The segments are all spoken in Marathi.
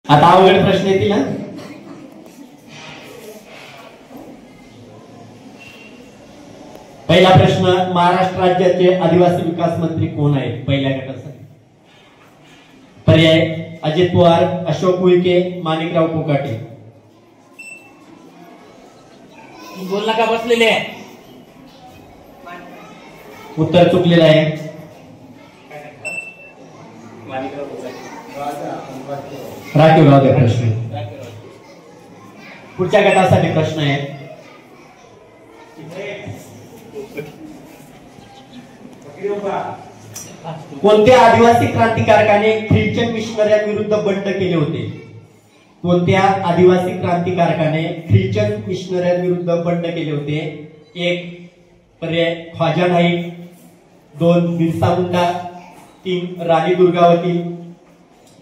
आता अवघड प्रश्न येतील ना। पहिला प्रश्न, महाराष्ट्र राज्याचे आदिवासी विकास मंत्री कोण आहेत पहिल्या गटासाठी? पर्याय अजित पवार, अशोक उईके, माणिकराव कोकाटे। बोलला का बसलेले आहे? उत्तर चुकलेलं आहे। राखीव राहू द्या प्रश्न। पुढच्या गटासाठी प्रश्न आहे, कोणत्या आदिवासी क्रांतिकारकाने ख्रिश्चन मिशनऱ्यांविरुद्ध बंड केले होते? कोणत्या आदिवासी क्रांतिकारकाने ख्रिश्चन मिशनऱ्यांविरुद्ध बंड केले होते? एक पर्याय ख्वाजा नाईक, 2 बिरसा मुंडा, 3 राणी दुर्गावती,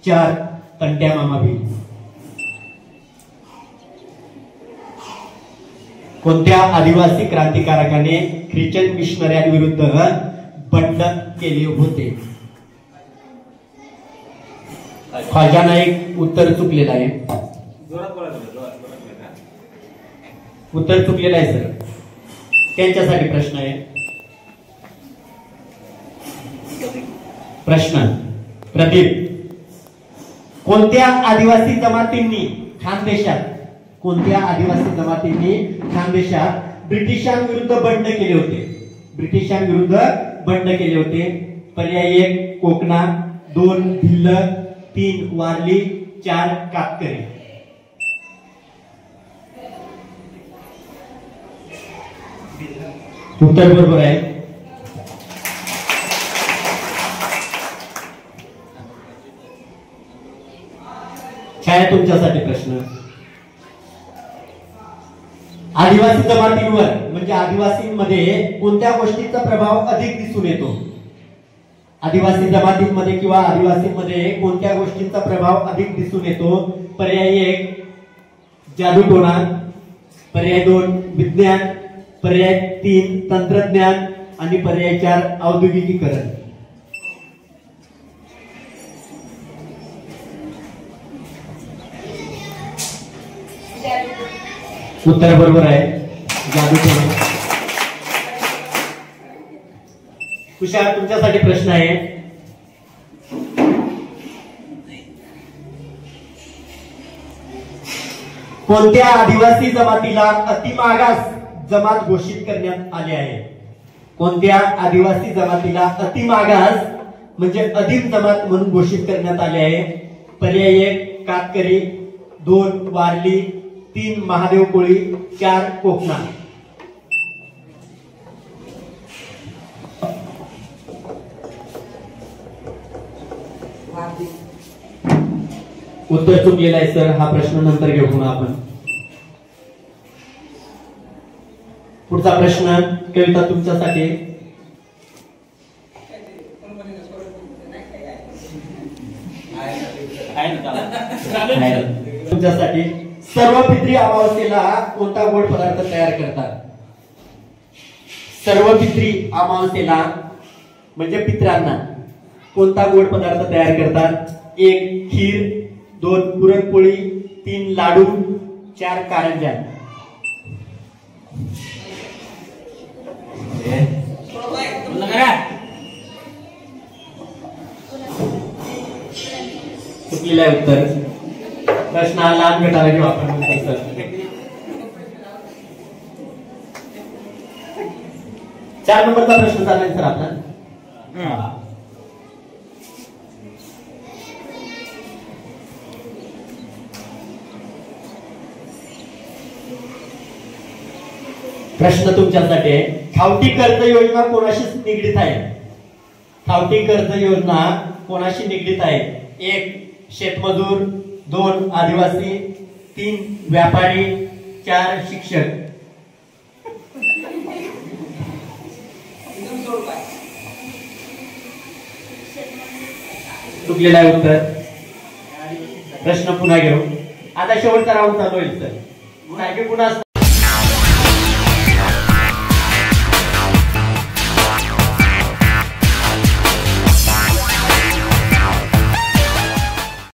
4 तंट्या मामा भिल। कोणत्या आदिवासी क्रांतिकारकाने ख्रिश्चन मिशनऱ्यांविरुद्ध बंड केले होते? ख्वाजा नाईक उत्तर चुकलेलं आहे। उत्तर चुकलेलं आहे सर। त्यांच्यासाठी प्रश्न आहे, प्रश्न प्रदीप, कोणत्या आदिवासी जमातींनी खानदेशात ब्रिटिशांविरुद्ध बंड केले होते? ब्रिटिशांविरुद्ध बंड केले होते। पर्याय 1 कोकणा, 2 भिल्ल, 3 वारली, 4 कातकरी। उत्तर बरोबर आहे। छाया, तुमच्यासाठी प्रश्न, आदिवासी जमातींवर म्हणजे आदिवासींमध्ये कोणत्या गोष्टीचा प्रभाव अधिक दिसून येतो? आदिवासी जमातींमध्ये किंवा आदिवासींमध्ये कोणत्या गोष्टींचा प्रभाव अधिक दिसून येतो? पर्याय 1 जादूटोणा, पर्याय 2 विज्ञान, पर्याय 3 तंत्रज्ञान आणि पर्याय 4 औद्योगिकीकरण। उत्तर बरोबर आहे, जादूटोणा। तुषार, तुमच्यासाठी प्रश्न आहे, कोणत्या आदिवासी जमातीला अतिमागास जमात घोषित करण्यात आले आहे? कोणत्या आदिवासी जमातीला अतिमागास म्हणजे अधीन जमात म्हणून घोषित करण्यात आले आहे? पर्याय 1 कातकरी, 2 वारली, 3 महादेव कोळी, 4 कोकणा। उत्तर चुकलेलं आहे सर। हा प्रश्न नंतर घेऊ पुन्हा आपण। पुढचा प्रश्न कविता तुमच्यासाठी, तुमच्यासाठी, सर्व पितरी अमावस्येला कोणता गोड पदार्थ तयार करतात? सर्व पितरी अमावस्येला म्हणजे पितरांना कोणता गोड पदार्थ तयार करतात? 1 खीर, 2 पुरणपोळी, 3 लाडू, 4 कारंजा। चुकलेलं आहे उत्तर। प्रश्न हा लहान गटाला घेऊ आपण सर। 4 नंबरचा प्रश्न चाललाय सर आपला। प्रश्न तुमच्यासाठी आहे, खावटी कर्ज योजना कोणाशी निगडीत आहे? खावटी कर्ज योजना कोणाशी निगडीत आहे? 1 शेतमजूर, 2 आदिवासी, 3 व्यापारी, 4 शिक्षक। चुकलेला आहे उत्तर। प्रश्न पुन्हा घेऊ, आता शेवटचा राऊंड चालू होईल सर। पुन्हा